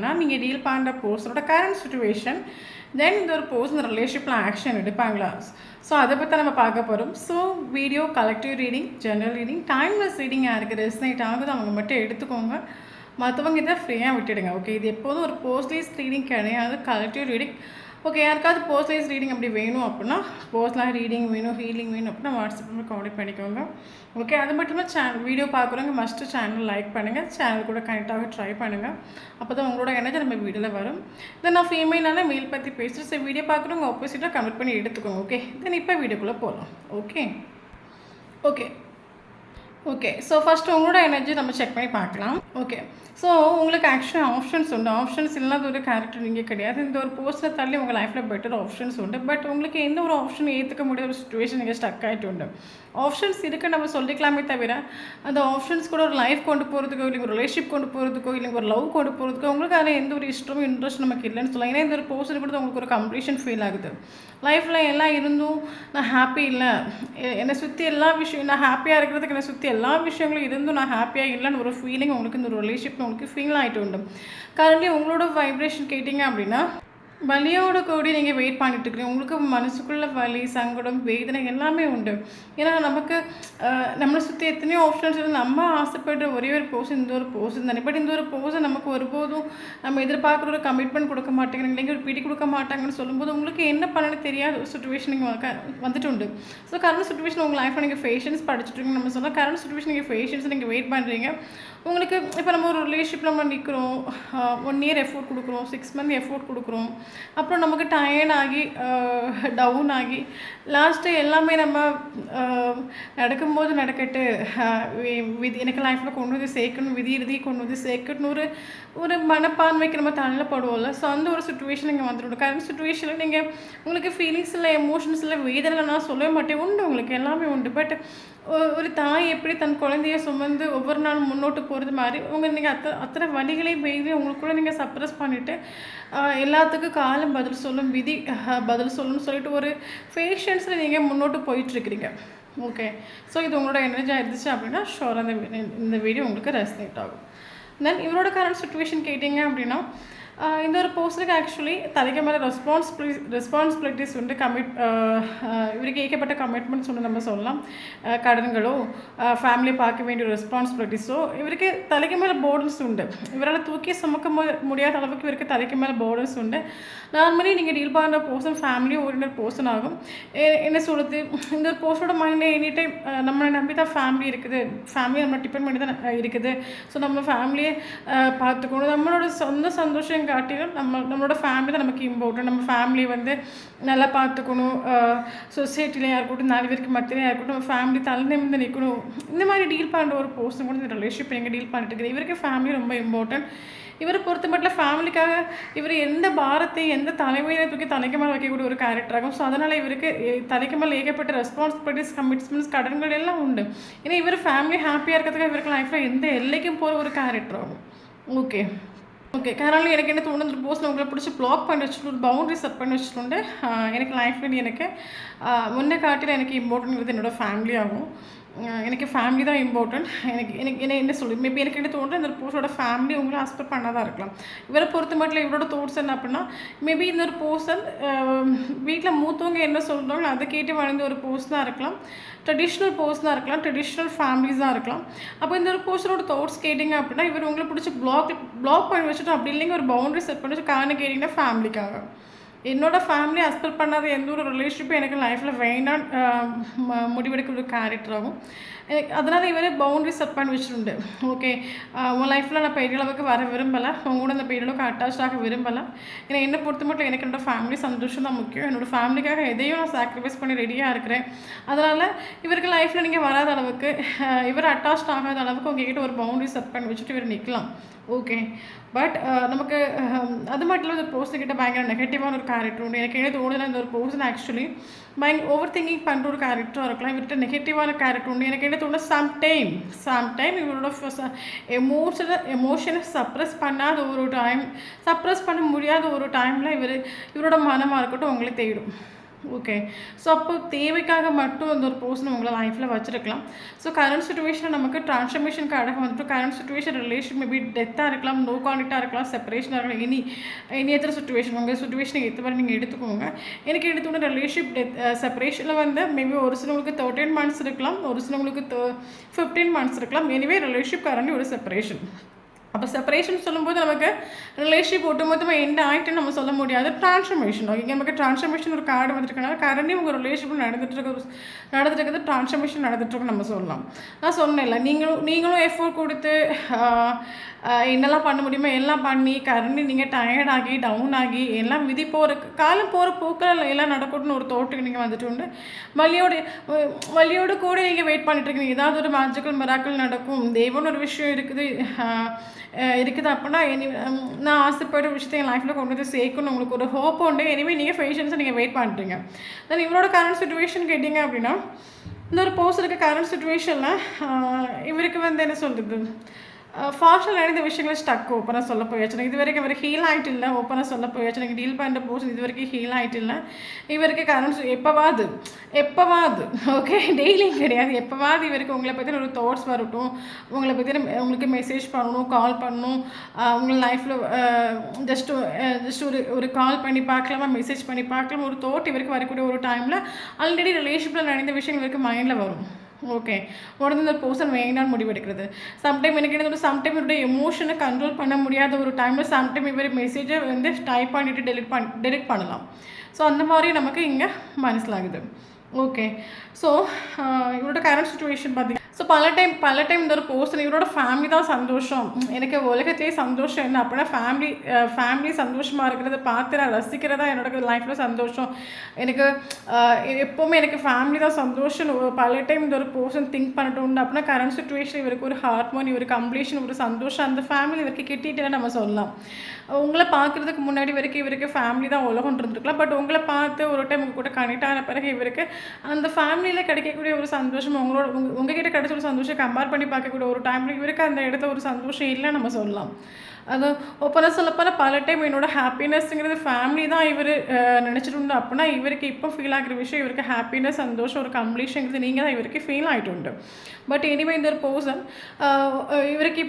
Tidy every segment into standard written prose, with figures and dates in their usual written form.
என்னன்னா, நீங்க டீல் பண்ற பர்சனோட கரண்ட் சிச்சுவேஷன், தென் இந்த ஒரு பர்சன் ரிலேஷன்ஷிப்ல ஆக்ஷன் எடுப்பாங்களா? ஸோ அத பத்தி நம்ம பார்க்க போறோம். So video collective reading, general reading, timeless reading யாருக்கு ரெசனேட் ஆகுதோ அவங்க மட்டும் எடுத்துக்கோங்க. மற்றவங்க இதை ஃப்ரீயாக விட்டுடுங்க. ஓகே, இது எப்போதும் ஒரு பர்சனலைஸ் ரீடிங் கிடையாது, கலெக்டிவ் ரீடிங். ஓகே, யாருக்காவது பர்சனலைஸ் ரீடிங் அப்படி வேணும் அப்படின்னா, பர்சனலாக ரீடிங் வேணும், ஹீலிங் வேணும் அப்படின்னா வாட்ஸ்அப்பில் கான்டெக்ட் பண்ணிக்கோங்க. ஓகே, அது மட்டும் இல்லாமல் வீடியோ பார்க்குறவங்க மஸ்ட்டு சேனல் லைக் பண்ணுங்கள், சேனல் கூட கனெக்ட் ஆக ட்ரை பண்ணுங்கள். அப்போ தான் உங்களோட எனர்ஜி நம்ம வீடியோவில் வரும். தென் நான் ஃபீமேலான மெயில் பற்றி பேசுகிறேன். ஸோ வீடியோ பார்க்குறவங்க ஆப்போசிட்டாக கமெண்ட் பண்ணி எடுத்துக்கோங்க. ஓகே, தென் இப்போ வீடியோக்குள்ளே போகலாம். Okay okay okay so first உங்களோட எனர்ஜி நம்ம செக் பண்ணி பார்க்கலாம். ஓகே, ஸோ உங்களுக்கு ஆக்சுவலி ஆப்ஷன்ஸ் உண்டு. ஆப்ஷன்ஸ் இல்லாத ஒரு கேரக்டர் நீங்கள் கிடையாது. இந்த ஒரு போஸ்ட்டை தள்ளி உங்கள் லைஃப்பில் பெட்டர் ஆப்ஷன்ஸ் உண்டு. பட் உங்களுக்கு எந்த ஒரு ஆப்ஷன் ஏற்றுக்க முடியாத ஒரு சுச்சுவேஷன் நீங்கள் ஸ்டக் ஆகிட்டு உண்டு. ஆப்ஷன்ஸ் இருக்குது நம்ம சொல்லிக்கலாமே தவிர, அந்த ஆப்ஷன்ஸ் கூட ஒரு லைஃப் கொண்டு போகிறதுக்கோ, இல்லை ஒரு ரிலேஷன்ஷிப் கொண்டு போகிறதுக்கோ, இல்லை ஒரு லவ் கொண்டு போகிறதுக்கோ உங்களுக்கு அதில் எந்த ஒரு இஷ்டமும் இன்ட்ரெஸ்ட் நமக்கு இல்லைன்னு சொல்லலாம். ஏன்னா இந்த ஒரு போஸ்ட் கூட உங்களுக்கு ஒரு கம்ப்ளீஷன் ஃபீல் ஆகுது. லைஃப்பில் எல்லாம் இருந்தும் நான் ஹாப்பி இல்லை, என்னை சுற்றி எல்லா விஷயம் நான் ஹாப்பியாக இருக்கிறதுக்கு என்னை சுற்றி எல்லா விஷயங்களும் இருந்தும் நான் ஹாப்பியாக இல்லைன்னு ஒரு ஃபீலிங் உங்களுக்கு இந்த ஒரு ரிலேஷன்ஷிப் உங்களுக்கு ஃபீல் ஆகிட்டு உண்டு. கரண்ட்லி உங்களோட வைப்ரேஷன் கேட்டிங்க அப்படின்னா வலியோட கூடி நீங்கள் வெயிட் பண்ணிட்டு இருக்கிறீங்க. உங்களுக்கு மனசுக்குள்ளே வலி, சங்கடம், வேதனை எல்லாமே உண்டு. ஏன்னா நமக்கு நம்மளை சுற்றி எத்தனையோ ஆப்ஷன்ஸ் இருக்குது. நம்ம ஆசைப்படுற ஒரே ஒரு போர்ஷன் இந்த ஒரு போர்ஷன் தானே. பட் இந்த ஒரு போர்ஷன் நமக்கு ஒருபோதும் நம்ம எதிர்பார்க்குற ஒரு கமிட்மெண்ட் கொடுக்க மாட்டேங்கிறாங்க, இல்லைங்க ஒரு பிடி கொடுக்க மாட்டாங்கன்னு சொல்லும்போது உங்களுக்கு என்ன பண்ணணும்னு தெரியாத ஒரு சுச்சுவேஷன் நீங்கள் வந்துட்டு உண்டு. ஸோ கரண்ட் சுச்சுவேஷன் உங்கள் லைஃப்பில் நீங்கள் பேஷன்ஸ் படிச்சுட்ருக்கீங்க. நம்ம சொன்னால் கரண்ட் சுச்சுவேஷன் நீங்கள் பேஷன்ஸ் நீங்கள் வெயிட் பண்ணுறீங்க. உங்களுக்கு இப்போ நம்ம ஒரு ரிலேஷன்ஷிப்பில் நம்ம நிற்கிறோம், 1 இயர் எஃபோர்ட் கொடுக்குறோம், 6 மந்த் எஃபோர்ட் கொடுக்குறோம், அப்புறம் நமக்கு டயர்ட் ஆகி டவுன் ஆகி லாஸ்ட்டு எல்லாமே நம்ம நடக்கும்போது நடக்கட்டு, விதி எனக்கு லைஃப்பில் கொண்டு வந்து சேர்க்கணும், விதி எழுதி கொண்டு வந்து சேர்க்கணும் ஒரு ஒரு மனப்பான்மைக்கு நம்ம தள்ளப்படுவோம்ல. ஸோ அந்த ஒரு சுச்சுவேஷன் நீங்கள் வந்துடும். கரண்ட் சுச்சுவேஷனில் நீங்கள் உங்களுக்கு ஃபீலிங்ஸ் இல்லை, எமோஷன்ஸ் இல்லை, வேதனை நான் சொல்லவே மாட்டேன், உண்டு உங்களுக்கு எல்லாமே உண்டு. பட் ஒரு தாய் எப்படி தன் குழந்தைய சுமந்து ஒவ்வொரு நாளும் முன்னோட்டு போகிறது மாதிரி நீங்கள் அத்தனை வழிகளையும் மீறி உங்களுக்குள்ளே நீங்கள் சப்ரஸ் பண்ணிவிட்டு எல்லாத்துக்கும் காலம் பதில் சொல்லும், விதி பதில் சொல்லணும்னு சொல்லிட்டு ஒரு பேஷன்ஸில் நீங்கள் முன்னோட்டு போயிட்டுருக்கிறீங்க. ஓகே, ஸோ இது உங்களோட எனர்ஜியாக இருந்துச்சு அப்படின்னா ஷோர் இந்த வீடியோ உங்களுக்கு ரெசனேட் ஆகும். தென் இவரோட கரண்ட் சுச்சுவேஷன் கேட்டிங்க அப்படின்னா இந்த ஒரு போஸ்ட்டுக்கு ஆக்சுவலி தலைக்கு மேலே ரெஸ்பான்சிபிலிட்டிஸ் உண்டு. இவருக்கு ஏற்கப்பட்ட கமிட்மெண்ட்ஸ் உண்டு நம்ம சொல்லலாம். கடன்களோ ஃபேமிலியை பார்க்க வேண்டிய ரெஸ்பான்சிபிலிட்டிஸோ இவருக்கு தலைக்கு மேலே போர்டன்ஸ் உண்டு. இவரால் தூக்கி சுமக்க முடியாத அளவுக்கு இவருக்கு தலைக்கு மேலே போர்டன்ஸ் உண்டு. நார்மலி நீங்கள் டீல் பண்ணுற பர்சன் ஃபேமிலி ஓரியன்டட் பர்சன் ஆகும். என்ன சொல்லுது, இந்த ஒரு பர்சனோட மைண்டில் எனி டைம் நம்மளை நம்பி தான் ஃபேமிலி இருக்குது, ஃபேமிலி நம்மளை டிபெண்ட் பண்ணி தான் இருக்குது. ஸோ நம்ம ஃபேமிலியை பார்த்துக்கணும், நம்மளோட சொந்த சந்தோஷம் காட்டிலும் நம்மளோட ஃபேமிலி தான் நமக்கு இம்பார்ட்டன்ட். நம்ம ஃபேமிலி நல்லா பார்த்துக்கணும், சொசைட்டிலையாக இருக்கட்டும், 4 பேருக்கு மத்தியிலையாக இருக்கட்டும், நம்ம ஃபேமிலி தலை நிமிர்ந்து நிற்கணும். இந்த மாதிரி டீல் பண்ணுற ஒரு பர்சன் கூட இந்த ரிலேஷன்ஷிப் எங்கே டீல் பண்ணிட்டு இருக்குது. இவருக்கு ஃபேமிலி ரொம்ப இம்பார்ட்டன்ட். இவரை பொறுத்த மட்டும் ஃபேமிலிக்காக இவர் எந்த பாரத்தை எந்த தலைமையை தூக்கி தலைக்கு மேலே வைக்கக்கூடிய ஒரு கேரக்டராகும். ஸோ அதனால் இவருக்கு தலைக்கு மேலே ஏகப்பட்ட ரெஸ்பான்சிபிலிட்டிஸ், கமிட்மெண்ட்ஸ், கடன்கள் எல்லாம் உண்டு. ஏன்னா இவர் ஃபேமிலி ஹாப்பியாக இருக்கிறதுக்காக இவருக்கு லைஃப்பில் எந்த எல்லைக்கும் போகிற ஒரு கேரக்டர் ஆகும். ஓகே கரண்ட்லி எனக்கு என்ன தோணுது, போஸ்ட்டில் உங்களை பிடிச்சி பிளாக் பண்ணி வச்சுட்டு ஒரு பவுண்டரி செட் பண்ணி வச்சுட்டு எனக்கு லைஃப்பில் எனக்கு முன்னே காட்டில் எனக்கு இம்பார்ட்டன்ட் என்னோடய ஃபேமிலி ஆகும். எனக்கு ஃபேமிலி தான் இம்பார்ட்டன்ட். என்ன சொல்லு, மேபி எனக்கு என்ன தோணுது, இந்த ஒரு போஸ்டோட ஃபேமிலி உங்களை அஸ்பெக்ட் பண்ணாதான் இருக்கலாம். இவரை பொறுத்த மட்டும் இவரோட தோட்ஸ் என்ன அப்படின்னா, மேபி இந்த ஒரு பர்சன் வீட்டில் மூத்தவங்க என்ன சொல்கிறாங்களோ அதை கேட்டு வளர்ந்த ஒரு போஸ்ட் தான் இருக்கலாம், ட்ரெடிஷ்னல் பர்சனாக இருக்கலாம், ட்ரெடிஷ்னல் ஃபேமிலிஸாக இருக்கலாம். அப்போ இந்த ஒரு பர்சனோட தாட்ஸ் கேட்டிங்க அப்படின்னா இவர் உங்களை பிடிச்சி பிளாக் பண்ணி வச்சுட்டு அப்படி இல்லைங்க ஒரு பவுண்டரி செட் பண்ணி வச்சு காரணம் கேட்டிங்கன்னா ஃபேமிலிக்காக. என்னோடய ஃபேமிலி அக்செப்ட் பண்ணாத எந்த ஒரு ரிலேஷன்ஷிப்பும் எனக்கு லைஃப்பில் வேண்டாம் முடிவெடுக்கிற ஒரு கேரக்டராகும். அதனால் இவரே பவுண்டரி செட் பண்ணி வச்சுருந்து. ஓகே, உன் லைஃப்பில் நான் பெரிய அளவுக்கு வர விரும்பலை, உங்க கூட அந்த பெரிய அளவுக்கு அட்டாச் ஆக விரும்பலை. ஏன்னா என்னை பொறுத்த மட்டும் எனக்கு என்னோடய ஃபேமிலி சந்தோஷம் தான் முக்கியம். என்னோடய ஃபேமிலிக்காக எதையும் நான் சாக்ரிஃபைஸ் பண்ணி ரெடியாக இருக்கிறேன். அதனால் இவருக்கு லைஃப்பில் நீங்கள் வராத அளவுக்கு, இவர் அட்டாச் ஆகாத அளவுக்கு உங்ககிட்ட ஒரு பவுண்டரி செட் பண்ணி வச்சுட்டு இவர் நிற்கலாம். ஓகே, பட் நமக்கு அது மட்டும் இல்லை, இந்த பர்சன் கிட்ட பயங்கர நெகட்டிவான ஒரு கேரக்டர் உண்டு. எனக்கு என்ன தோணுதுன்னா இந்த ஒரு பர்சன் ஆக்சுவலி ஓவர் திங்கிங் பண்ணுற ஒரு கேரக்டராக இருக்கலாம். இவர்கிட்ட நெகட்டிவான கேரக்டர் உண்டு. எனக்கு என்ன தோணுது, சம்டைம் இவரோட எமோஷனை சப்ரஸ் பண்ண முடியாத ஒரு டைமில் இவரோட மனமாக இருக்கட்டும் உங்களை தேடும். ஓகே. ஸோ அப்போ தேவைக்காக மட்டும் அந்த ஒரு பர்சன் உங்கள லைஃப்ல வச்சிருக்கலாம். ஸோ கரண்ட் சிச்சுவேஷன்ல நமக்கு ட்ரான்ஸ்ஃபர்மேஷன் கார்டாக வந்துட்டு கரண்ட் சிச்சுவேஷன் ரிலேஷன் மேபி டெத்தா இருக்கலாம், நோ கான்டாக்ட்டா இருக்கலாம், செப்பரேஷனா இருக்கலாம். எனி அதர் சிச்சுவேஷன் உங்க சிச்சுவேஷனுக்கு ஏத்த மாரி நீங்க எடுத்துக்கோங்க. எனக்கு எடுத்தோனே ரிலேஷன்ஷிப் செப்பரேஷன்ல வந்து மேபி ஒரு சிலவங்களுக்கு 13 மந்த்ஸ் இருக்கலாம், ஒரு சிலவங்களுக்கு 15 மந்த்ஸ் இருக்கலாம். எனிவே ரிலேஷன்ஷிப் கரண்ட்லி ஒரு செப்பரேஷன். அப்போ செப்பரேஷன் சொல்லும்போது நமக்கு ரிலேஷன்ஷிப் ஒட்டுமொத்தமாக எண்ட் ஆகிட்டுன்னு நம்ம சொல்ல முடியாது. ட்ரான்ஸ்ஃபர்மேஷன் இங்கே நமக்கு ட்ரான்ஸ்ஃபர்மேஷன் ஒரு கார்டு வந்துருக்கனால கரண்டி உங்கள் ரிலேஷன்ஷிப் நடந்துட்டுருக்குது ட்ரான்ஸ்ஃபர்மேஷன் நடந்துட்டுருக்கு நம்ம சொல்லலாம். நான் சொன்னேன்ல, நீங்களும் எஃபோர்ட் கொடுத்து என்னெல்லாம் பண்ண முடியுமோ எல்லாம் பண்ணி கரண்டி நீங்கள் டயர்டாகி டவுன் ஆகி எல்லாம் விதி போகிற காலம் போகிற போக்கில் எல்லாம் நடக்கணும்னு ஒரு தோட்டுக்கு நீங்கள் வந்துட்டு உண்டு. வலியோடு கூட நீங்கள் வெயிட் பண்ணிட்டுருக்கீங்க. ஏதாவது ஒரு மேஜிக்கல் மிராக்கள் நடக்கும், தெய்வம்னு ஒரு விஷயம் இருக்குது அப்படின்னா நான் ஆசைப்படுற விஷயத்தை என் லைஃப்பில் கொண்டு வந்து சேர்க்கணும் உங்களுக்கு ஒரு ஹோப் உண்டு. எனிவே நீங்கள் பேஷன்ஸை நீங்கள் வெயிட் பண்ணிட்டுருங்க. தென் இவரோட கரண்ட் சிச்சுவேஷன் கேட்டிங்க அப்படின்னா, இந்த ஒரு போஸ்ட் கரண்ட் சிச்சுவேஷனில் இவருக்கு வந்து என்ன சொல்கிறது, ஃபாஷனில் நடந்த விஷயங்களை ஸ்டக் ஓப்பனாக சொல்ல போயாச்சு. இது வரைக்கும் இவர் ஹீல் ஆகிட்டு இல்லை, ஓப்பனாக சொல்ல போயாச்சு. நீங்கள் டீல் பண்ணுற போர்ஷன் இது வரைக்கும் ஹீல் ஆகிட்டு இல்லை. இவருக்கு கரண்ட் எப்போவாது ஓகே, டெய்லியும் கிடையாது, எப்போவாது இவருக்கு உங்களை பற்றின ஒரு தாட்ஸ் வரட்டும், உங்களை பற்றி உங்களுக்கு மெசேஜ் பண்ணணும், கால் பண்ணணும், உங்கள் லைஃப்பில் ஜஸ்ட் ஒரு கால் பண்ணி பார்க்கலாமா, மெசேஜ் பண்ணி பார்க்கலாமா, ஒரு தாட் இவருக்கு வரக்கூடிய ஒரு டைமில் ஆல்ரெடி ரிலேஷன்ஷிப்பில் நடந்த விஷயங்கள் இவருக்கு மைண்டில் வரும். ஓகே, உடனே இந்த பர்சன் வேண்டான்னு முடிவெடுக்கிறது. சம்டைம் எனக்கு என்ன தோணும், சம்டைம் இவருடைய எமோஷனை கண்ட்ரோல் பண்ண முடியாத ஒரு டைமில் சம்டைம் இவர் மெசேஜை வந்து டைப் பண்ணிவிட்டு டெலிட் பண்ணலாம். ஸோ அந்த மாதிரி நமக்கு இங்கே மனசிலாகுது. ஓகே, ஸோ இவரோட கரண்ட் சுச்சுவேஷன் பார்த்தீங்கன்னா, ஸோ பல டைம் இந்த ஒரு பர்சன் இவரோட ஃபேமிலி தான் சந்தோஷம், எனக்கு உலகத்திலே சந்தோஷம் என்ன அப்படின்னா ஃபேமிலி சந்தோஷமாக இருக்கிறத பார்த்து நான் ரசிக்கிறதா என்னோட லைஃப்பில் சந்தோஷம், எனக்கு எப்போவுமே எனக்கு ஃபேமிலி தான் சந்தோஷம் பல டைம் இந்த ஒரு பர்சன் திங்க் பண்ணிட்டு உண்டு அப்படின்னா கரண்ட் சுச்சுவேஷன் இவருக்கு ஒரு ஹார்மோனி, ஒரு கம்ப்ளீஷன், ஒரு சந்தோஷம் அந்த ஃபேமிலி இவருக்கு கிட்டிட்டு நம்ம சொல்லலாம். உங்களை பார்க்குறதுக்கு முன்னாடி வரைக்கும் இவருக்கு ஃபேமிலி தான் உலகம் இருந்துருக்கலாம். பட் உங்களை பார்த்து ஒரு டைம் உங்கள் கூட கனெக்ட் ஆன பிறகு இவருக்கு அந்த ஃபேமிலியில் கிடைக்கக்கூடிய ஒரு சந்தோஷம் உங்ககிட்ட கிடைச்ச ஒரு சந்தோஷம் கம்பேர் பண்ணி பார்க்கக்கூடிய ஒரு டைமில் இவருக்கு அந்த இடத்துல ஒரு சந்தோஷம் இல்லை நம்ம சொல்லலாம். அது ஓப்பனாக சொல்லப்போல பல டைம் என்னோடய ஹாப்பினஸ்ங்கிறது ஃபேமிலி தான் இவர் நினச்சிட்டு உண்டு அப்படின்னா இவருக்கு இப்போ ஃபீல் ஆகிற விஷயம் இவருக்கு ஹாப்பினஸ், சந்தோஷம், ஒரு கம்ப்ளீஷன்ங்கிறது நீங்கள் தான் இவருக்கு ஃபீல் ஆகிட்டு உண்டு. பட் எனிவே இந்த ஒரு பர்சன் இவருக்கு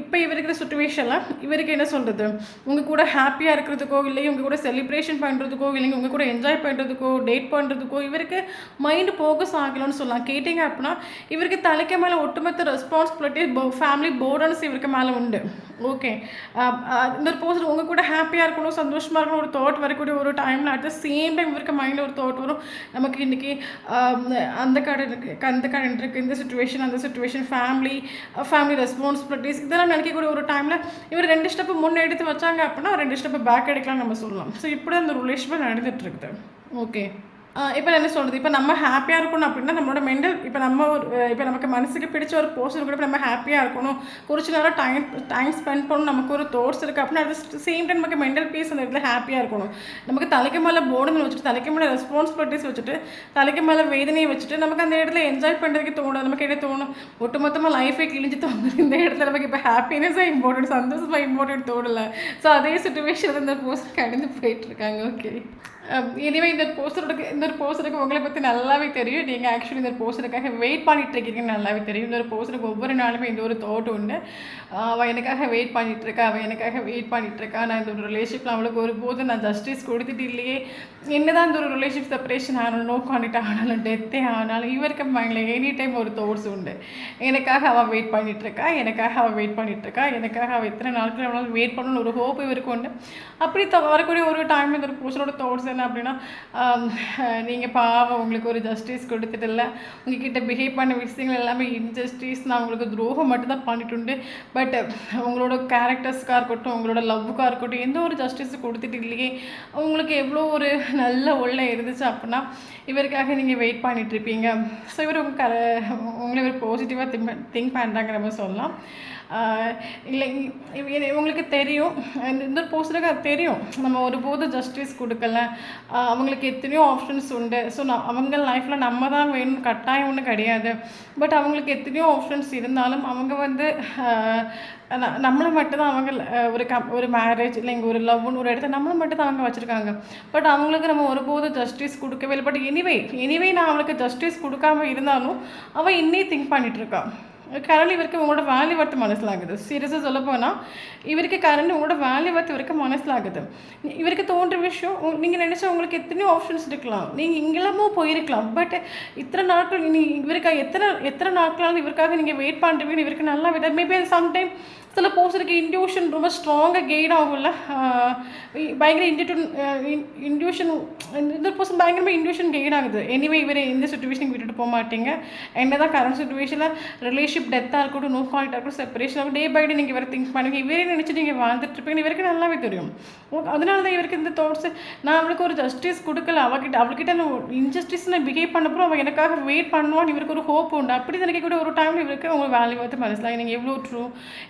இப்போ இவருக்கிற சுச்சுவேஷனில் இவருக்கு என்ன சொல்கிறது, உங்கள் கூட ஹாப்பியாக இருக்கிறதுக்கோ இல்லை உங்கள் கூட செலிப்ரேஷன் பண்ணுறதுக்கோ இல்லைங்க உங்கள் கூட என்ஜாய் பண்ணுறதுக்கோ டேட் பண்ணுறதுக்கோ இவருக்கு மைண்டு ஃபோக்கஸ் ஆகலாம்னு சொல்லலாம். கேட்டிங்க அப்படின்னா இவருக்கு தலைக்கு மேலே ஒட்டுமொத்த ரெஸ்பான்சிபிலிட்டி ஃபேமிலி போர்டன்ஸ் இவருக்கு மேலே உண்டு. ஓகே, இந்த ஒரு பர்சன் உங்கள் கூட ஹாப்பியாக இருக்கணும், சந்தோஷமாக இருக்கணும் ஒரு தாட் வரக்கூடிய ஒரு டைமில் அட் த சேம் டைம் இவருக்கு மைண்டில் ஒரு தாட் வரும், நமக்கு இன்றைக்கி அந்த கடன் இருக்குது, இந்த சுச்சுவேஷன் அந்த சுச்சுவேஷன், ஃபேமிலி ரெஸ்பான்சிபிலிட்டிஸ் இதெல்லாம் நினைக்கக்கூடிய ஒரு டைமில் இவர் 2 ஸ்டெப்பு முன்னே எடுத்து வச்சாங்க அப்படின்னா 2 ஸ்டெப்பு பேக் எடுக்கலாம் நம்ம சொல்லலாம். ஸோ இப்படி அந்த ரிலேஷன்ஷிப் நடந்துட்டு இருக்குது. ஓகே, இப்போ என்ன சொல்கிறது, இப்போ நம்ம ஹாப்பியாக இருக்கணும் அப்படின்னா நம்மளோட மெண்டல் இப்போ நமக்கு மனசுக்கு பிடிச்ச ஒரு போர்ஷன் கூட நம்ம ஹாப்பியாக இருக்கணும், குறிச்சு நேரம் டைம் ஸ்பெண்ட் பண்ணணும், நமக்கு ஒரு தோட்ஸ் இருக்குது அப்படின்னா அட் சேம் டைம் நமக்கு மெண்டல் பீஸ் அந்த இடத்துல ஹாப்பியாக இருக்கணும். நமக்கு தலைக்கு மேலே போர்டுன்னு வச்சுட்டு தலைக்கு மேலே ரெஸ்பான்சிபிலிட்டிஸ் வச்சுட்டு தலைக்கு மேலே வேதனையை வச்சுட்டு நமக்கு அந்த இடத்துல என்ஜாய் பண்ணுறதுக்கு தோணும். நமக்கு என்ன தோணும், ஒட்டுமொத்தமாக லைஃபே கிழிஞ்சு தோணுது, இந்த இடத்துல நமக்கு இப்போ ஹாப்பினஸாக இம்பார்ட்டன்ட், சந்தோஷமாக இம்பார்ட்டன்ட் தோணலை. ஸோ அதே சுச்சுவேஷன் இந்த பர்சன் கடந்து போயிட்டுருக்காங்க. ஓகே, இனிமே இந்த போஸ்டருக்கு உங்களை பற்றி நல்லாவே தெரியும். நீங்கள் ஆக்சுவலி இந்த போஸ்டருக்காக வெயிட் பண்ணிட்டு இருக்கீங்கன்னு நல்லாவே தெரியும். இந்த ஒரு போஸ்டருக்கு ஒவ்வொரு நாளுமே இந்த ஒரு தாட் உண்டு, அவள் எனக்காக வெயிட் பண்ணிகிட்ருக்கா, நான் இந்த ஒரு ரிலேஷன்ஷிப்பில் அவளுக்கு ஒருபோது நான் ஜஸ்டிஸ் கொடுத்துட்டு இல்லையே, என்னதான் இந்த ஒரு ரிலேஷன்ஷிப் செப்பரேஷன் ஆனாலும் நோ கான்டாக்ட் ஆனாலும் டெத்தே ஆனாலும் இவருக்கு மைண்டில் எனி டைம் ஒரு தாட்ஸ் உண்டு, எனக்காக அவள் வெயிட் பண்ணிகிட்ருக்கா, எனக்காக அவள் எத்தனை நாட்கள் அவளால் வெயிட் பண்ணணும்னு ஒரு ஹோப் இவருக்கு உண்டு. அப்படி வரக்கூடிய ஒரு டைம் இந்த ஒரு போஸ்டரோட தாட்ஸ் என்ன அப்படின்னா, நீங்கள் பாவம் உங்களுக்கு ஒரு ஜஸ்டிஸ் கொடுத்துட்டு இல்லை, உங்ககிட்ட பிஹேவ் பண்ண விஷயங்கள் எல்லாமே இன்ஜஸ்டிஸ், நான் உங்களுக்கு துரோகம் மட்டும்தான் பண்ணிட்டு, பட் உங்களோட கேரக்டர்ஸ்க்காக இருக்கட்டும் உங்களோட லவ்வுக்காக இருக்கட்டும் எந்த ஒரு ஜஸ்டிஸ் கொடுத்துட்டு இல்லையே, உங்களுக்கு எவ்வளோ ஒரு நல்ல உள்ள இருந்துச்சு அப்படின்னா இவருக்காக நீங்கள் வெயிட் பண்ணிகிட்ருப்பீங்க. ஸோ உங்களை இவர் பாசிட்டிவாக திங்க் பண்ணுறாங்க நம்ம சொல்லலாம். இல்லை இவங்களுக்கு தெரியும், இந்த ஒரு போஸ்டருக்கு அது தெரியும் நம்ம ஒருபோதும் ஜஸ்டிஸ் கொடுக்கல, அவங்களுக்கு எத்தனையோ ஆப்ஷன்ஸ் உண்டு. ஸோ அவங்க லைஃப்பில் நம்ம தான் வேணும் கட்டாயம் ஒன்றும் கிடையாது. பட் அவங்களுக்கு எத்தனையோ ஆப்ஷன்ஸ் இருந்தாலும் அவங்க வந்து நம்மளை மட்டும்தான் அவங்க ஒரு மேரேஜ் இல்லைங்க ஒரு லவ்னு ஒரு இடத்த நம்மளை மட்டும் தான் அவங்க வச்சுருக்காங்க. பட் அவங்களுக்கு நம்ம ஒருபோதும் ஜஸ்டிஸ் கொடுக்கவே இல்லை. பட் எனிவே நான் அவளுக்கு ஜஸ்டிஸ் கொடுக்காம இருந்தாலும் அவள் இன்னே திங்க் பண்ணிகிட்ருக்கான். கரண்ட் இவருக்கு உங்களோட வேல்யூ வர்த்து மனசிலாகுது. சீரியஸாக சொல்ல போனால் இவருக்கு கரண்ட் உங்களோட வேல்யூ வர்த்து இவருக்கு மனசிலாகுது. இவருக்கு தோன்ற விஷயம் நீங்கள் நினச்சா உங்களுக்கு எத்தனையோ ஆப்ஷன்ஸ் இருக்கலாம், நீங்கள் இங்கெல்லாமோ போயிருக்கலாம். பட் இத்தனை நாட்கள் இவருக்காக எத்தனை நாட்களாலும் இவருக்காக நீங்கள் வெயிட் பண்ணுறீங்கன்னு இவருக்கு நல்லா விட மேபி சம்டைம் சில போஸ்டருக்கு இன்ட்யூஷன் ரொம்ப ஸ்ட்ராங்காக கெயின் ஆகும்ல, பயங்கர இன்ட்யூஷன் இந்த பர்சன் பயங்கரமாக இன்ட்யூஷன் கெயின் ஆகுது. எனிவே இவர் எந்த சுச்சுவேஷனுக்கு விட்டுட்டு போக மாட்டீங்க. என்ன தான் கரண்ட் சுச்சுவேஷனில் ரிலேஷன்ஷிப் டெத்தாக இருக்கட்டும், நோ கால்ட்டாக இருக்கட்டும், செப்பரேஷன் ஆகும், டே பை டே நீங்கள் இவரை திங்க் பண்ணுங்க. இவரே நினச்சி நீங்கள் வாழ்ந்துட்டுருப்பீங்க. இவருக்கு நல்லாவே தெரியும். அதனால தான் இவருக்கு இந்த தாட்ஸ், நான் அவளுக்கு ஒரு ஜஸ்டிஸ் கொடுக்கல, அவகிட்ட நான் இன்ஜஸ்டிஸ் நான் பிஹேவ் பண்ணப்போ அவள் எனக்காக வெயிட் பண்ணுவான்னு இவருக்கு ஒரு ஹோப் உண்டு. அப்படி நினைக்கக்கூடிய ஒரு டைமில் இவருக்கு அவங்க வேல்யூ பார்த்து மனசிலாக நீங்கள் எவ்வளோ ட்ரூ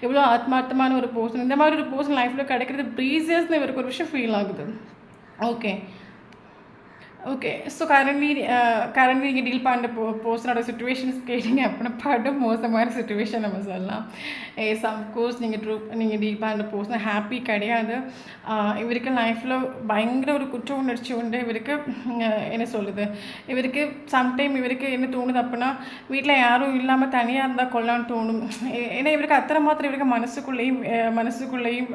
எவ்வளோ ஆத்மார்த்தமான ஒரு பர்சன், இந்த மாதிரி ஒரு பர்சன் லைஃப்பில் கிடைக்கிறது ப்ரீசியஸ்னு இவருக்கு ஒரு விஷயம் ஃபீல் ஆகுது. ஓகே ஸோ கரண்ட்லி நீங்கள் டீல் பண்ணுற பர்சனோட சுச்சுவேஷன்ஸ் கேட்டிங்க அப்படின்னா படும் மோசமான சுச்சுவேஷன் நம்ம சொல்லலாம். சம்கோர்ஸ் நீங்கள் டீல் பண்ணுற பர்சன் ஹாப்பி கிடையாது. இவருக்கு லைஃப்பில் பயங்கர ஒரு குற்ற உணர்ச்சி உண்டு. இவருக்கு என்ன சொல்லுது, இவருக்கு சம்டைம் இவருக்கு என்ன தோணுது அப்படின்னா வீட்டில் யாரும் இல்லாமல் தனியாக இருந்தால் கொள்ளான்னு தோணும். ஏன்னா இவருக்கு அத்தனை மாத்திரம் இவருக்கு மனசுக்குள்ளேயும்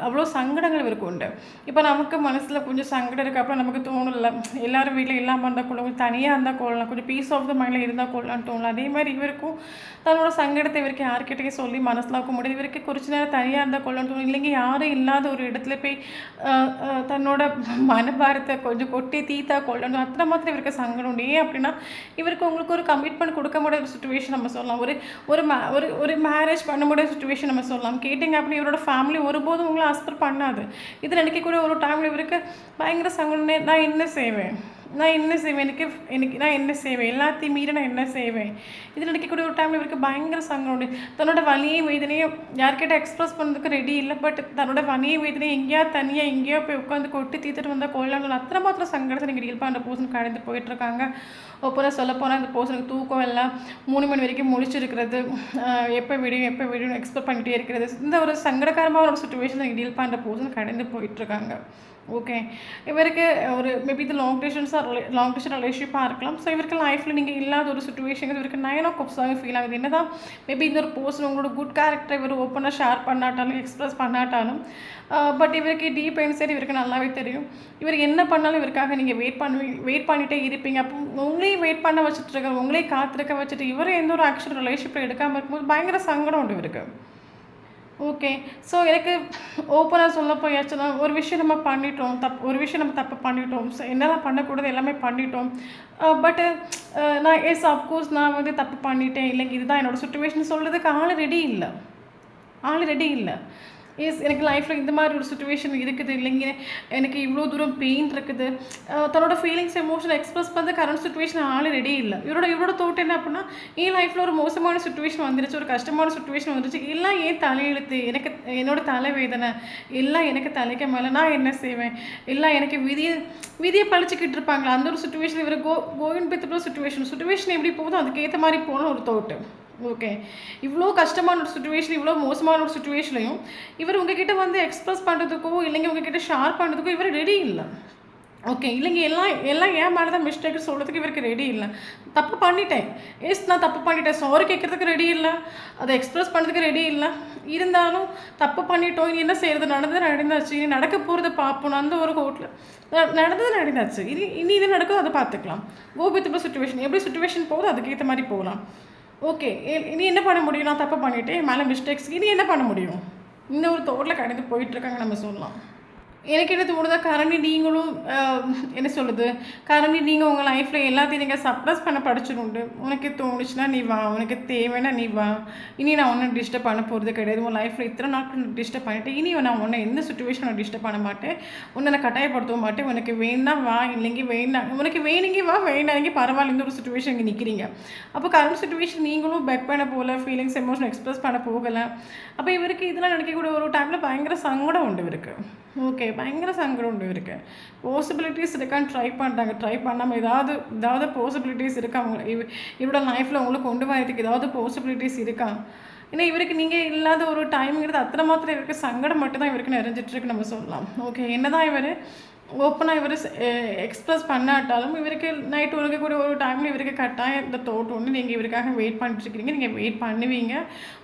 அவ்வளோ சங்கடங்கள் இவருக்கு உண்டு. இப்போ நமக்கு மனசில் கொஞ்சம் சங்கடம் இருக்குது அப்புறம் நமக்கு தோணல எல்லோரும் வீட்டில் இல்லாமல் இருந்தால் கொள்ளலாம், தனியாக இருந்தால் கொள்ளலாம், கொஞ்சம் பீஸ் ஆஃப் த மைண்டில் இருந்தால் கொள்ளலான்னு தோணலாம். அதே மாதிரி இவருக்கும் தன்னோட சங்கடத்தை இவருக்கு யார்கிட்டயே சொல்லி மனசிலாக்க முடியாது. இவருக்கு குறிச்ச நேரம் தனியாக இருந்தால் கொள்ளலான்னு தோணும். இல்லைங்க யாரும் இல்லாத ஒரு இடத்துல போய் தன்னோட மனபாரத்தை கொஞ்சம் கொட்டி தீத்தா கொள்ளணும், அத்தனை மாத்திரம் இவருக்கு சங்கடம் உண்டு. ஏன் அப்படின்னா இவருக்கு உங்களுக்கு ஒரு கமிட்மெண்ட் கொடுக்க முடியாத சுச்சுவேஷன் நம்ம சொல்லலாம், ஒரு மேரேஜ் பண்ண முடியாத சுச்சுவேஷன் நம்ம சொல்லலாம். கேட்டிங்க அப்படி இவரோட ஃபேமிலி ஒருபோதும் உங்களை ஆஸ்பர் பண்ணாது. இது நினைக்கக்கூடிய ஒரு டைமில் இவருக்கு பயங்கர சங்கடம். நான் என்ன செய்வேன் நான் என்ன செய்வேன் எல்லாத்தையும் மீறி நான் என்ன செய்வேன் இது நினைக்கக்கூடிய ஒரு டைமில் இவருக்கு பயங்கர சங்கடம். தன்னோட வலியையும் வேதனையும் யார்கிட்ட எக்ஸ்ப்ரெஸ் பண்ணுறதுக்கு ரெடி இல்லை. பட் தன்னோட வலியை வேதனையும் எங்கேயோ போய் உட்காந்து கொட்டி தீத்துட்டு வந்தால் கொள்ளணும், அத்தனை மாத்திரம் சங்கடத்தை நீங்கள் டீல் பண்ணுற பர்சன் கடந்து போயிட்டுருக்காங்க. ஒப்போதான் சொல்ல போனால் இந்த பர்சனுக்கு தூக்கம் எல்லாம் 3 மணி வரைக்கும் முடிச்சிருக்கிறது, எப்போ விடியும் எக்ஸ்பெக்ட் பண்ணிகிட்டே இருக்கிறது, இந்த ஒரு சங்கடகரமான ஒரு சுச்சுவேஷன் நீங்கள் டீல் பண்ணுற பர்சன் கடந்து போயிட்டுருக்காங்க. ஓகே இவருக்கு ஒரு மேபி இது லாங் டிஸ்டன்ஸ் ரிலேஷன்ஷிப்பாக இருக்கலாம். ஸோ இவருக்கு லைஃப்பில் நீங்கள் இல்லாத ஒரு சுச்சுவேஷன் இவருக்கு 9 of Cups ஃபீல் ஆகுது. என்ன தான் மேபி இந்த ஒரு பர்சன் உங்களோட குட் கேரக்டர் இவர் ஓப்பனாக ஷேர் பண்ணாட்டாலும் எக்ஸ்ப்ரெஸ் பண்ணாட்டாலும் பட் இவருக்கு டீப் இன்சைட் இவருக்கு நல்லாவே தெரியும். இவர் என்ன பண்ணாலும் இவருக்காக நீங்கள் வெயிட் பண்ணிகிட்டே இருப்பீங்க. அப்போ உங்களையும் வெயிட் பண்ண வச்சுட்டு உங்களையும் காத்திருக்க வச்சுட்டு இவரை எந்த ஒரு ஆக்ஷன் ரிலேஷன்ஷிப்பில் எடுக்காமல் இருக்கும்போது பயங்கர சங்கடம் உண்டு இவருக்கு. ஓகே ஸோ எனக்கு ஓப்பனாக சொல்ல போயாச்சுன்னா ஒரு விஷயம் நம்ம பண்ணிட்டோம், தப்பு பண்ணிட்டோம். ஸோ என்னெல்லாம் பண்ணக்கூடாது எல்லாமே பண்ணிட்டோம். பட்டு நான் அஃப்கோர்ஸ் நான் வந்து தப்பு பண்ணிட்டேன், இல்லைங்க இதுதான் என்னோடய சுச்சுவேஷன் சொல்கிறதுக்கு ஆள் ரெடி இல்லை. எனக்கு லைஃப்பில் இந்த மாதிரி ஒரு சுச்சுவேஷன் இருக்குது, இல்லைங்க எனக்கு இவ்வளோ தூரம் பெயின் இருக்குது, தன்னோட ஃபீலிங்ஸ் எமோஷன் எக்ஸ்ப்ரெஸ் பண்ண கரண்ட் சுச்சுவேஷன் ஆள் ரெடி இல்லை. இவரோட தோட்டம் என்ன அப்படின்னா என் லைஃப்பில் ஒரு மோசமான சுச்சுவேஷன் வந்துருச்சு, ஒரு கஷ்டமான சுச்சுவேஷன் வந்துருச்சு, எல்லாம் ஏன் தலையெழுத்து, எனக்கு என்னோட தலைவேதனை எல்லாம் எனக்கு தலைக்க மேலே நான் என்ன செய்வேன், எல்லாம் எனக்கு விதியை பழிச்சிக்கிட்டு இருப்பாங்களா அந்த ஒரு சுச்சுவேஷன். இவர் கோவின் பித்துள்ள சுச்சுவேஷன் எப்படி போகுதோ அதுக்கேற்ற மாதிரி போன ஒரு தோட்டு. ஓகே இவ்வளோ கஷ்டமான ஒரு சுச்சுவேஷன், இவ்வளோ மோசமான ஒரு சுச்சுவேஷனையும் இவர் உங்ககிட்ட வந்து எக்ஸ்ப்ரெஸ் பண்ணுறதுக்கோ இல்லைங்க உங்ககிட்ட ஷேர் பண்ணுறதுக்கோ இவர் ரெடி இல்லை. ஓகே இல்லைங்க எல்லாம் ஏன் மேலே தான் மிஸ்டேக் சொல்கிறதுக்கு இவருக்கு ரெடி இல்லை. தப்பு பண்ணிட்டேன், நான் தப்பு பண்ணிட்டேன், சாரி கேட்குறதுக்கு ரெடி இல்லை, அதை எக்ஸ்ப்ரெஸ் பண்ணுறதுக்கு ரெடி இல்லை. இருந்தாலும் தப்பு பண்ணிட்டோம், இனி என்ன செய்கிறது, நடந்தாச்சு, இனி நடக்க போகிறத பார்ப்போம். அந்த ஒரு கோட்டில் நடந்தாச்சு, இனி இது நடக்கும் அதை பார்த்துக்கலாம். கோபித்துப்ப சுச்சுவேஷன் எப்படி சுச்சுவேஷன் போகுதோ அதுக்கேற்ற மாதிரி போகலாம். ஓகே இனி என்ன பண்ண முடியும், நான் தப்பு பண்ணிவிட்டேன் மேலே மிஸ்டேக்ஸ், இனி என்ன பண்ண முடியும், இந்த ஒரு தோட்டில் கடந்து போயிட்டுருக்காங்க நம்ம சொல்லலாம். எனக்கு என்ன தோணுதா, கரண்டி நீங்களும் என்ன சொல்லுது, கரண்டி நீங்கள் உங்கள் லைஃப்பில் எல்லாத்தையும் நீங்கள் சப்ரஸ் பண்ண படிச்சிடுண்டு. உனக்கு தோணுச்சுன்னா நீ வா, உனக்கு தேவைன்னா நீ வா, இனி நான் ஒன்றும் டிஸ்டர்ப் பண்ண போகிறது கிடையாது. உன் லைஃப்பில் இத்தனை நாட்கள் டிஸ்டர்ப் பண்ணிவிட்டு இனி நான் உன்னை எந்த சுச்சுவேஷனை டிஸ்டர்ப் பண்ண மாட்டேன், உன்னை நான் கட்டாயப்படுத்தவும் மாட்டேன். உனக்கு வேணா வா, இல்லைங்க வேணாம், உனக்கு வேணுங்க வா, வேணாங்க பரவாயில்ல, இந்த ஒரு சுச்சுவேஷன் இங்கே நிற்கிறீங்க. அப்போ கரண்ட் சுச்சுவேஷன் நீங்களும் பெக் பண்ண போகல, ஃபீலிங்ஸ் எமோஷன் எக்ஸ்பிரஸ் பண்ண போகலை. அப்போ இவருக்கு இதெல்லாம் நினைக்கக்கூடிய ஒரு டைமில் பயங்கர சங்கடம் உண்டு இவருக்கு. ஓகே, பயங்கர சங்கடம் உண்டு இருக்கு. பாசிபிலிட்டிஸ் இருக்கான்னு ட்ரை பண்ணுறாங்க. ட்ரை பண்ணாமல் ஏதாவது பாசிபிலிட்டிஸ் இருக்கா இவரோட லைஃப்பில் உங்களுக்கு கொண்டு வரதுக்கு ஏதாவது பாசிபிலிட்டிஸ் இருக்கா? ஏன்னா இவருக்கு நீங்கள் இல்லாத ஒரு டைம்ங்கிறது அத்தனை மாத்திரம் இவருக்கு சங்கடம் மட்டும் தான் இவருக்கு நிறைஞ்சிட்ருக்கு நம்ம சொல்லலாம். ஓகே, என்ன தான் இவர் ஓப்பனாக இவர் எக்ஸ்ப்ரெஸ் பண்ணாட்டாலும் இவருக்கு நைட் உறங்கக்கூடிய ஒரு டைமில் இவருக்கு கட்டாயம் இந்த தோட்டம் ஒன்று நீங்கள் இவருக்காக வெயிட் பண்ணிட்டுருக்கிறீங்க. நீங்கள் வெயிட் பண்ணுவீங்க.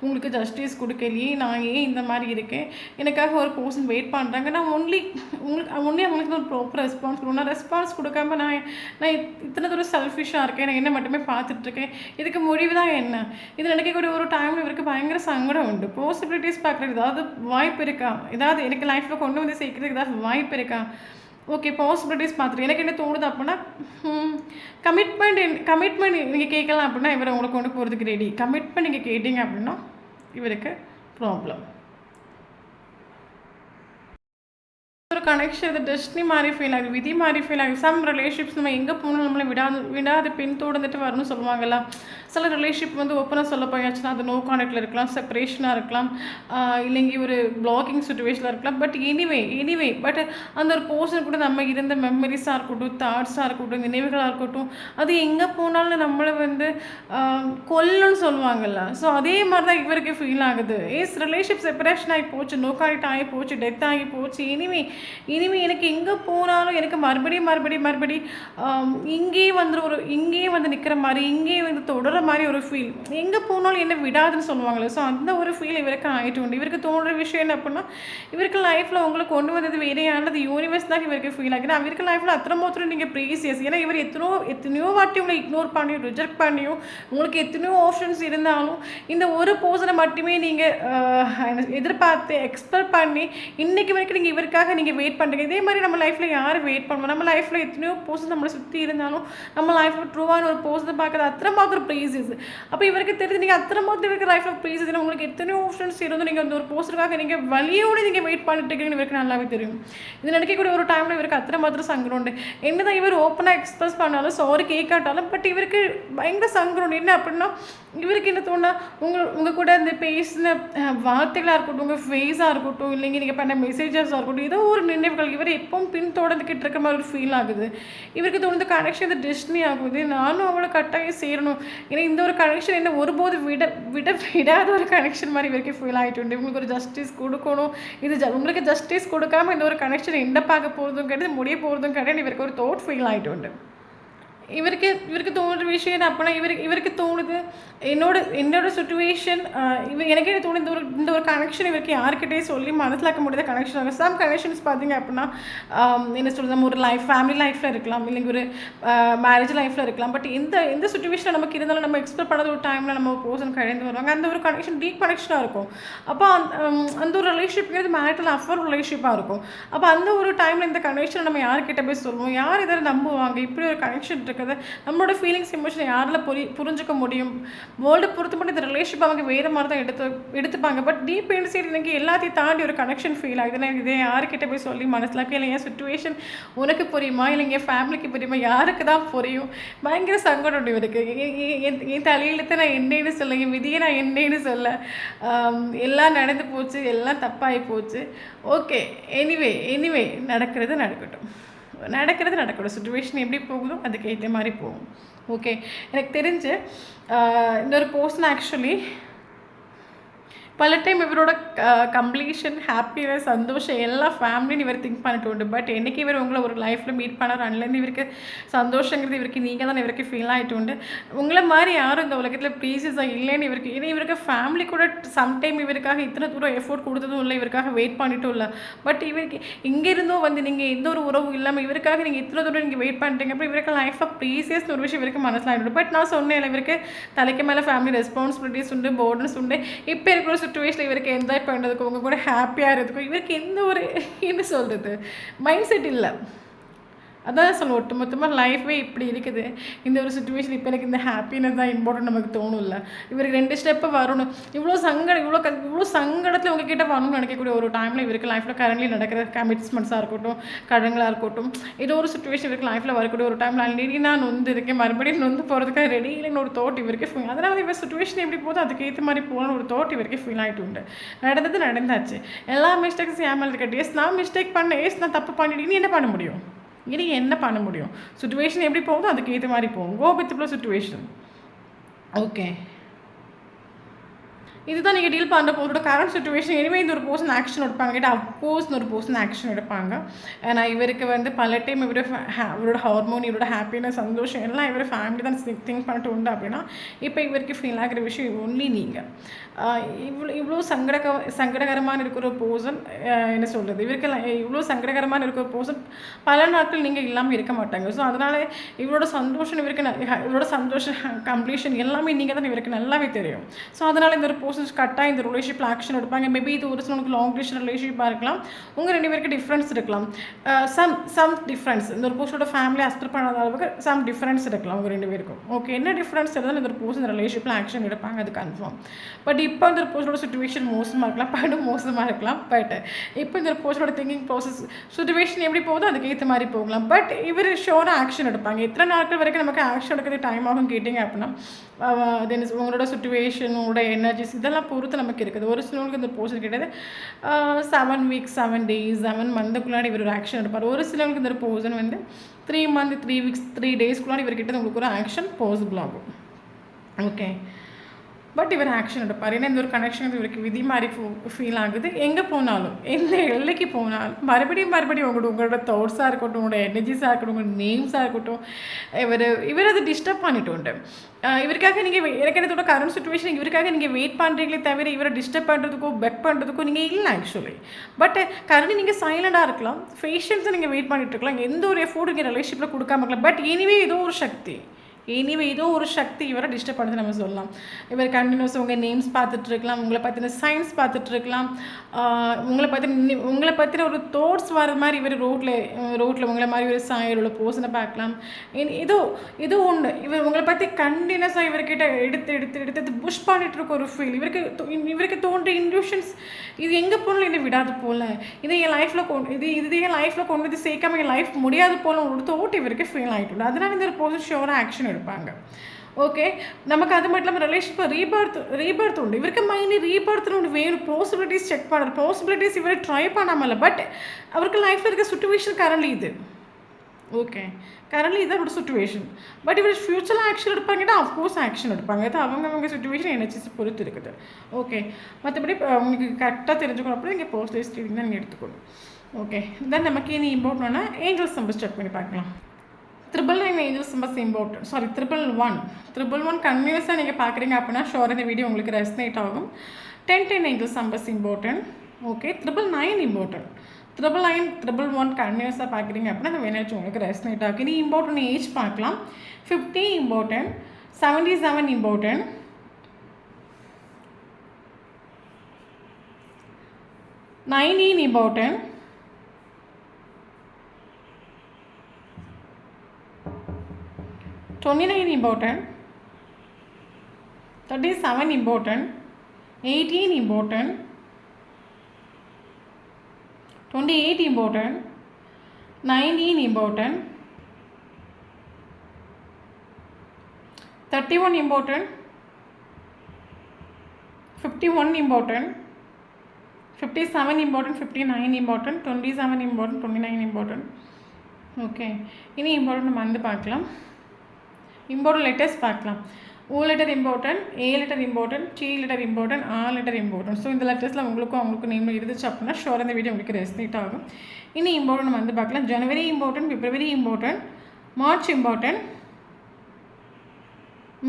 உங்களுக்கு ஜஸ்டிஸ் கொடுக்கலையே, நான் ஏன் இந்த மாதிரி இருக்கேன், எனக்காக ஒரு பர்சன் வெயிட் பண்ணுறாங்க, நான் அவங்களுக்கு ஒரு ப்ராப்பர் ரெஸ்பான்ஸ் கொடுக்கணும். ரெஸ்பான்ஸ் கொடுக்காம நான் இத்தனை தூரம் செல்ஃபிஷாக இருக்கேன், நான் என்ன மட்டுமே பார்த்துட்ருக்கேன், இதுக்கு முடிவு தான் என்ன? இது நினைக்கக்கூடிய ஒரு டைமில் இவருக்கு பயங்கர சங்கடம் உண்டு. பாசிபிலிட்டிஸ் பார்க்குறது ஏதாவது வாய்ப்பு இருக்கா, ஏதாவது எனக்கு லைஃப்பில் கொண்டு வந்து சேர்க்குறதுக்கு ஏதாவது வாய்ப்பு இருக்கா? ஓகே, பாசிபிலிட்டிஸ் பார்த்துட்டு எனக்கு என்ன தோணுது அப்படின்னா, கமிட்மெண்ட் நீங்கள் கேட்கலாம் அப்படின்னா இவரை உங்களை கொண்டு போகிறதுக்கு ரெடி. கமிட்மெண்ட் நீங்கள் கேட்டீங்க அப்படின்னா இவருக்கு ப்ராப்ளம். ஒரு கனெக்ஷன் இது டெஸ்டினி மாதிரி ஃபீல் ஆகுது, விதி மாதிரி ஃபீல் ஆகுது. சம் ரிலேஷன்ஷிப்ஸ் நம்ம எங்கே போகணும் நம்மளை விடாது பின்தொடர்ந்துட்டு வரணும்னு சொல்லுவாங்கல்ல. சில ரிலேஷன்ஷிப் வந்து ஓப்பனாக சொல்ல போயாச்சுன்னா அது நோ கான்டாக்டில் இருக்கலாம், செப்பரேஷனாக இருக்கலாம், இல்லைங்க ஒரு பிளாக்கிங் சுச்சுவேஷனில் இருக்கலாம். பட் எனிவே பட் அந்த ஒரு பர்சன் கூட நம்ம இருந்த மெமரிஸாக இருக்கட்டும், தாட்ஸாக இருக்கட்டும், நினைவுகளாக இருக்கட்டும், அது எங்கே போனாலும் நம்மளை வந்து கொல்லுன்னு சொல்லுவாங்கல்ல. ஸோ அதே மாதிரி தான் இவருக்கு ஃபீல் ஆகுது. ரிலேஷன்ஷிப் செப்பரேஷன் ஆகி போச்சு, நோ கான்டாக்ட் ஆகி போச்சு, டெத் ஆகி போச்சு, இனிமேல் எனக்கு எங்கே போனாலும் எனக்கு மறுபடியும் இங்கேயே வந்து நிற்கிற மாதிரி, இங்கேயே வந்து தொடர மாதிரி ஒரு ஃபீல், எங்கே போனாலும் என்ன விடாதுன்னு சொல்லுவாங்களே. ஸோ அந்த ஒரு ஃபீல் இவருக்கு ஆகிட்டு உண்டு. இவருக்கு தோன்ற விஷயம் என்ன அப்படின்னா, இவருக்கு லைஃப்பில் உங்களை கொண்டு வந்தது வேறே யானது யூனிவர்ஸ் தான் இவருக்கு ஃபீல் ஆகுது. அவருக்கு லைஃப்பில் அத்தனை மாத்திரம் நீங்கள் ப்ரீசியஸ். ஏன்னா இவர் எத்தனையோ வாட்டி உங்களை இக்னோர் பண்ணியும் ரிஜெக்ட் பண்ணியும் உங்களுக்கு எத்தனையோ ஆப்ஷன்ஸ் இருந்தாலும் இந்த ஒரு பர்சனை மட்டுமே நீங்கள் எதிர்பார்த்து எக்ஸ்பெக்ட் பண்ணி இன்றைக்கி வரைக்கும் நீங்கள் இவருக்காக நீங்கள் வெயிட் பண்ணுறீங்க. இதே மாதிரி நம்ம லைஃப்பில் யார் வெயிட் பண்ணுவோம்? நம்ம லைஃப்பில் எத்தனையோ பர்சன் நம்மளை சுற்றி இருந்தாலும் நம்ம லைஃப்பில் ட்ரூவான ஒரு பர்சனை பார்க்குறது அத்தனை மாத்திரம் ப்ரீசியஸ். அப்போ இவருக்கு தெரிஞ்சு நீங்கள் அத்தனை மாத்திரம் இவருக்கு லைஃப்பில் ப்ரீசியஸ், உங்களுக்கு எத்தனையோ ஆப்ஷன்ஸ் இருந்தும் நீங்கள் அந்த ஒரு பர்சனுக்காக நீங்கள் வழியோடு நீங்கள் வெயிட் பண்ணிட்டு இருக்கீங்கன்னு இவருக்கு நல்லாவே தெரியும். இது நினைக்கக்கூடிய ஒரு டைமில் இவருக்கு அத்தனை மாத்திரம் சங்கடம் உண்டு. என்ன தான் இவர் ஓப்பனாக எக்ஸ்பிரஸ் பண்ணாலும் சாரி கேட்காட்டாலும் பட் இவருக்கு பயங்கர சங்கடம். என்ன அப்படின்னா இவருக்கு என்ன தோணா, உங்கள் கூட இந்த பேசின வார்த்தைகளாக இருக்கட்டும், உங்கள் ஃபேஸாக இருக்கட்டும், இல்லைங்க நீங்கள் பண்ண மெசேஜஸாக இருக்கட்டும், ஏதோ ஒரு நினைவுகள் இவர் எப்பவும் பின்தொடர்ந்துக்கிட்டு இருக்க மாதிரி ஒரு ஃபீல் ஆகுது. இவருக்கு தோணுது கனெக்ஷன் இது டெஸ்டினி ஆகுது, நானும் அவளை கட்டாயம் சேரணும். ஏன்னா இந்த ஒரு கனெக்ஷன் என்ன ஒருபோது விடாத ஒரு கனெக்ஷன் மாதிரி இவருக்கு ஃபீல் ஆகிட்டு உண்டு. உங்களுக்கு ஒரு ஜஸ்டிஸ் கொடுக்கணும். உங்களுக்கு ஜஸ்டிஸ் கொடுக்காம இந்த ஒரு கனெக்ஷன் என்ன பார்க்க போகிறதும் கிடையாது, முடிய போகிறதும் கிடையாது. இவருக்கு ஒரு தோட் ஃபீல் ஆகிட்டு உண்டு. இவருக்கு தோணுற விஷயம் என்ன அப்படின்னா, இவருக்கு தோணுது என்னோட சுச்சுவேஷன் எனக்கு என்ன தோணுது, இந்த ஒரு கனெக்ஷன் இவருக்கு யாருக்கிட்டே சொல்லி மனசிலாக்க முடியாத கனெக்ஷன் ஆகும். சம் கனெக்ஷன்ஸ் பார்த்தீங்க அப்படின்னா என்ன சொல்கிறது, நம்ம ஒரு ஃபேமிலி லைஃப்பில் இருக்கலாம், இல்லைங்க ஒரு மேரேஜ் லைஃப்பில் இருக்கலாம். பட் எந்த சுச்சுவேஷனில் நமக்கு இருந்தாலும் நம்ம எக்ஸ்பெக்ட் பண்ணாத ஒரு டைமில் நம்ம ஒரு பர்சன் கழிந்து வருவாங்க. அந்த ஒரு கனெக்ஷன் டீப் கனெக்ஷனாக இருக்கும். அப்போ அந்த ஒரு ரிலேஷன்ஷிப்ங்கிறது மேரிட்டல் அஃபர் ரிலேஷன்ஷிப்பாக இருக்கும். அப்போ அந்த ஒரு டைமில் இந்த கனெக்ஷனை நம்ம யார்கிட்ட போய் சொல்லுவோம், யார் இதில் நம்புவாங்க? இப்படி ஒரு கனெக்ஷன் இருக்குது, நம்மளோட ஃபீலிங்ஸ் எமோஷன் யாரில் புரிஞ்சுக்க முடியும்? வேர்ல்டு பொறுத்த மட்டும் இந்த ரிலேஷன்ஷிப் அவங்க வேறு மாதிரி தான் எடுத்துப்பாங்க. பட் டீப் இன்சைட் எனக்கு எல்லாத்தையும் தாண்டி ஒரு கனெக்ஷன் ஃபீல் ஆகுது. நான் இதே யாருக்கிட்ட போய் சொல்லி மனசிலாக்க, இல்லை என் சுச்சுவேஷன் உனக்கு புரியுமா, இல்லைங்க என் ஃபேமிலிக்கு புரியுமா, யாருக்கு தான் புரியும்? பயங்கர சங்கடம் இவருக்கு. என் தலையிலத்தை நான் என்னன்னு சொல்ல, என் விதியை நான் என்னன்னு சொல்ல, எல்லாம் நடந்து போச்சு, எல்லாம் தப்பாகி போச்சு. ஓகே, எனிவே நடக்கட்டும். சுச்சுவேஷன் எப்படி போகுதோ அதுக்கு ஏற்ற மாதிரி போகும். ஓகே, எனக்கு தெரிஞ்சு இந்த ஒரு பர்சன் ஆக்சுவலி பல டைம் இவரோட கம்ப்ளீஷன், ஹாப்பினஸ், சந்தோஷம் எல்லா ஃபேமிலின்னு இவர் திங்க் பண்ணிட்டு உண்டு. பட் என்றைக்கு இவர் உங்களை ஒரு லைஃப்பில் மீட் பண்ணார் அன்லேருந்து இவருக்கு சந்தோஷங்கிறது இவருக்கு நீங்கள் தான் இவருக்கு ஃபீல் ஆகிட்டு உண்டு. உங்களை மாதிரி யாரும் இந்த உலகத்தில் ப்ரீசியஸாக இல்லைன்னு இவருக்கு ஃபேமிலி கூட சம்டைம் இவருக்காக இத்தனை தூரம் எஃபோர்ட் கொடுத்ததும் இல்லை, இவருக்காக வெயிட் பண்ணிட்டும் இல்லை. பட் இவருக்கு இங்கேருந்தும் வந்து நீங்கள் எந்த ஒரு உறவும் இல்லாமல் இவருக்காக நீங்கள் இத்தனை தூரம் நீங்கள் வெயிட் பண்ணிட்டீங்க. அப்புறம் இவருக்கு லைஃப்பில் ப்ரீசியஸ்னு ஒரு விஷயம் இவருக்கு மனசில் ஆகிடும். பட் நான் சொன்னேன், இவருக்கு தலைக்கு மேலே ஃபேமிலி ரெஸ்பான்சிபிலிட்டிஸ் உண்டு, போர்டன்ஸ் உண்டு. இப்போ இருக்கிற சுச்சுவேஷனில் இவருக்கு என்ஜாய் பண்ணுறதுக்கும் உங்கள் கூட ஹாப்பியாக இருக்கிறதுக்கும் இவருக்கு எந்த ஒரு என்ன சொல்கிறது மைண்ட் செட் இல்லை. அதான் சொல்லுவோம், ஒட்டுமொத்தமாக லைஃபே இப்படி இருக்குது. இந்த ஒரு சுச்சுவேஷன் இப்போ எனக்கு இந்த ஹாப்பினஸ் தான் இம்பார்ட்டன்ட் நமக்கு தோணும்ல. இவருக்கு 2 ஸ்டெப்பு வரணும். இவ்வளோ சங்கடத்தில் உங்ககிட்ட வரணும்னு நினைக்கக்கூடிய ஒரு டைமில் இவருக்கு லைஃப்பில் கரண்ட்லி நடக்கிற கமிட்மெண்ட்ஸாக இருக்கட்டும், கடன்களாக இருக்கட்டும், ஏதோ ஒரு சுச்சுவேஷன் இவருக்கு லைஃப்பில் வரக்கூடிய ஒரு டைமில் ஆல்ரெடி நான் நொந்து இருக்கேன், மறுபடியும் நொந்து போகிறதுக்காக ரெடி இல்லைன்னு ஒரு தாட் இவருக்கு ஃபீல். அதனால் இவர் சுச்சுவேஷன் எப்படி போதும் அதுக்கேற்ற மாதிரி போகணும்னு ஒரு தாட் இவருக்கு ஃபீல் ஆகிட்டு உண்டு. நடந்தாச்சு. எல்லா மிஸ்டேக்ஸும் ஏமால் இருக்கட்டும். நான் மிஸ்டேக் பண்ணேன், நான் தப்பு பண்ணிட்டு நீ என்ன பண்ண முடியும்? இனி என்ன பண்ண முடியும்? சுச்சுவேஷன் எப்படி போகுதோ அதுக்கு ஏற்ற மாதிரி போகும். Go with plus situation. Okay, இதுதான் நீங்கள் டீல் பண்ணுற போதோட கரண்ட் சுச்சுவேஷன். இனிமே இந்த ஒரு பர்சன் ஆக்ஷன் எடுப்பாங்க கேட்டால் அஃப்கோர்ஸ் ஒரு பர்சன் ஆக்ஷன் எடுப்பாங்க. ஏன்னா இவருக்கு பல டைம் இவரோட ஹார்மோன், இவரோட ஹாப்பினஸ், சந்தோஷம் எல்லாம் இவர் ஃபேமிலி தான் திங்க் பண்ணிட்டு உண்டு. அப்படின்னா இப்போ இவருக்கு ஃபீல் ஆகிற விஷயம் ஒன்லி நீங்கள் இவ்வளோ சங்கடகரமான இருக்கிற ஒரு பர்சன் என்ன சொல்கிறது, இவருக்கு இவ்வளோ சங்கடகரமான இருக்கிற ஒரு பர்சன் பல நாட்கள் நீங்கள் இல்லாமல் இருக்க மாட்டாங்க. ஸோ அதனால் இவரோட சந்தோஷம் இவரோட சந்தோஷம் கம்ப்ளீஷன் எல்லாமே நீங்கள் தான் இவருக்கு நல்லாவே தெரியும். ஸோ அதனால் இந்த ஒரு பர்சன்ஸ் கட்டாக இந்த ரிலேஷன்ஷிப்பில் ஆக்ஷன் எடுப்பாங்க. மேபி இது ஒரு சிலருக்கு லாங் டிஸ்டன்ஸ் ரிலேஷன்ஷிப்பாக இருக்கலாம். உங்கள் 2 பேருக்கு டிஃப்ரென்ஸ் இருக்கலாம். சம் டிஃப்ரென்ஸ் இந்த ஒரு பர்சனோட ஃபேமிலி அக்செப்ட் பண்ணாத அளவுக்கு சம் டிஃப்ரென்ஸ் இருக்கலாம் உங்கள் 2 பேருக்கும். ஓகே, என்ன டிஃப்ரென்ஸ் இருந்தாலும் இந்த ஒரு பர்சன் ரிலேஷன்ஷிப்பில் ஆக்ஷன் எடுப்பாங்க, அது கன்ஃபார்ம். பட் இப்போ இந்த ஒரு பர்சனோட சுச்சுவேஷன் மோசமாக இருக்கலாம், படம் மோசமாக இருக்கலாம். பட் இப்போ இந்த ஒரு பர்சனோட திங்கிங் ப்ராசஸ் சுச்சுவேஷன் எப்படி போகுதோ அதுக்கு ஏற்ற மாதிரி போகலாம். பட் இவர் ஷோராக ஆக்ஷன் எடுப்பாங்க. எத்தனை நாட்கள் வரைக்கும் நமக்கு ஆக்ஷன் எடுக்கிறது டைம் ஆகும் கேட்டிங்க அப்படின்னா தென் உங்களோட சுச்சுவேஷன், உங்களோட எனர்ஜிஸ் இதெல்லாம் பொறுத்து நமக்கு இருக்குது. ஒரு சிலவங்களுக்கு இந்த பர்சன் கிடையாது 7 வீக்ஸ் 7 டேஸ் 7 மந்த்துக்குள்ளாடி இவர் ஒரு ஆக்ஷன் எடுப்பார். ஒரு சிலவங்களுக்கு இந்த பர்சன் 3 மந்த் 3 வீக்ஸ் 3 டேஸ்க்குள்ளாடி இவர்கிட்ட உங்களுக்கு ஒரு ஆக்ஷன் பாசிபிள் ஆகும். ஓகே, பட் இவர் ஆக்ஷன் எடுப்பார். ஏன்னா இந்த ஒரு கனெக்ஷன் இவருக்கு விதி மாதிரி ஃபீல் ஆகுது. எங்கே போனாலும் எந்த எல்லைக்கு போனாலும் மறுபடியும் உங்களோட தாட்ஸாக இருக்கட்டும், உங்களோட எனர்ஜிஸாக இருக்கட்டும், உங்களோட நேம்ஸாக இருக்கட்டும், இவர் அதை டிஸ்டர்ப் பண்ணிட்டு உண்டு. இவருக்காக நீங்கள் எனக்கு என்னத்தோட கரண்ட் சுச்சுவேஷன் இவருக்காக நீங்கள் வெயிட் பண்ணுறீங்களே தவிர இவரை டிஸ்டர்ப் பண்ணுறதுக்கோ பெக் பண்ணுறதுக்கோ நீங்கள் இல்லை ஆக்சுவலி. பட் கரண்ட் நீங்கள் சைலண்டாக இருக்கலாம், பேஷன்ஸை நீங்கள் வெயிட் பண்ணிட்டு இருக்கலாம், எந்த ஒரு எஃபோர்ட் நீங்கள் ரிலேஷன்ஷிப்பில் கொடுக்காம இருக்கலாம். பட் எனிவே ஏதோ ஒரு சக்தி இவரை டிஸ்டர்ப் பண்ணுறது நம்ம சொல்லலாம். இவர் கண்டினியூஸ் உங்கள் நேம்ஸ் பார்த்துட்டு இருக்கலாம், உங்களை பற்றின சயின்ஸ் பார்த்துட்டு இருக்கலாம், உங்களை பற்றின ஒரு தோட்ஸ் வர மாதிரி இவர் ரோட்டில் உங்களை மாதிரி ஒரு சாயலோட போசனை பார்க்கலாம். ஏதோ ஒன்று இவர் உங்களை பற்றி கண்டினியூஸாக இவர்கிட்ட எடுத்து புஷ் பண்ணிட்டு இருக்க ஒரு ஃபீல் இவருக்கு தோன்ற இன்ட்யூஷன்ஸ். இது எங்கே போனாலும் என்னை விடாது போல், இதை என் லைஃப்பில் என் லைஃப்பில் கொண்டு வந்து சேர்க்காம என் லைஃப் முடியாது போல ஒரு தோட் இவருக்கு ஃபீல் ஆகிட்டு. அதனால் இந்த ஒரு போர்ஷன் ஷோராக ஆக்ஷன் எடுப்பாங்க. ஓகே, நமக்கு அது மட்டும் இல்லாமல் ரிலேஷன்ஷிப் ரீபர்த் உண்டு. இவருக்கு மைண்ட்லி ரீபர்த்னு ஒன்று வேணும். பாசிபிலிட்டிஸ் செக் பண்ணுறது, பாசிபிலிட்டிஸ் இவர் ட்ரை பண்ணாமல். பட் அவருக்கு லைஃப்பில் இருக்க சுச்சுவேஷன் கரண்ட்லி இது. ஓகே, கரண்ட்லி இதான் ஒரு சுச்சுவேஷன். பட் இவர் ஃப்யூச்சரில் ஆக்ஷன் எடுப்பாங்கன்னா அஃப்கோர்ஸ் ஆக்ஷன் எடுப்பாங்க. அது அவங்க சுச்சுவேஷன் எனர்ஜிஸ் பொறுத்து இருக்குது. ஓகே, மற்றபடி உங்களுக்கு கரெக்டாக தெரிஞ்சுக்கணும் அப்படின்னா நீங்கள் பர்சனலைஸ் ரீடிங் தான் நீங்கள் எடுத்துக்கணும். ஓகே, தென் நமக்கு இனி இம்பார்ட்டன்ட்னா ஏஞ்சல்ஸ் நம்பர்ஸ் செக் பண்ணி பார்க்கலாம். 999 ஏஞ்சல்ஸ் நம்பர்ஸ் இம்பார்ட்டன்ட். 111 கன்வீனியஸாக நீங்கள் பார்க்குறீங்க அப்படின்னா ஷோர் இந்த வீடியோ உங்களுக்கு ரெஸ்னேட் ஆகும். 1010 angels numbers important. Okay, 999 important. 999 கன்வீனியஸாக பார்க்குறீங்க அப்படின்னா அந்த எனர்ஜி உங்களுக்கு ரெஸ்னேட் ஆகும். இனி இம்பார்ட்டன்ட் ஏஜ் பார்க்கலாம். 50 important, 77 important, 19 important, 29 important, 37 important, 18 important, 28 important, 19 important, 31 important, 51 important, 57 important, 59 important, 27 important, 29 important. Okay, இனி இம்பார்ட்டன்ட் நம்ம வந்து பார்க்கலாம். இம்பார்ட்டன்ட் லெட்டர்ஸ் பார்க்கலாம். O letter important, A letter important, T letter important, R letter important. So இந்த லெட்டர்ஸில் அவங்களுக்கும் name இருந்துச்சு அப்படின்னா sure இந்த வீடியோ உங்களுக்கு ரெஸ்னேட் ஆகும். இனி இம்பார்ட்டன்ட் நம்ம வந்து பார்க்கலாம். January important, February important, March important,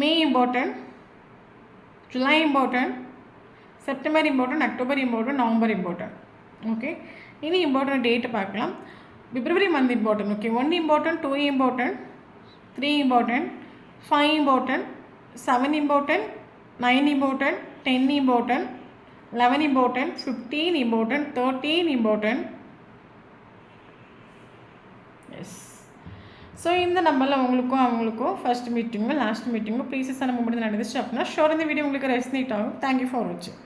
May important, July important, September important, October important, November important. Okay, இனி இம்பார்ட்டன்ட் டேட்டு பார்க்கலாம். February month important. Okay, 1 important, 2 important, 3 important, 5 important, 7 important, 9 important, 10 important, 11 important, 15 important, 13 important. S. So இந்த நம்பரில் உங்களுக்கும் அவங்களுக்கும் first மீட்டிங்கும் last மீட்டிங்கும் ப்ரீசஸான moment நடந்துச்சு அப்படின்னா sure இந்த video உங்களுக்கு ரெஸ்னேட் ஆகும். தேங்க்யூ ஃபார் வாட்சிங்.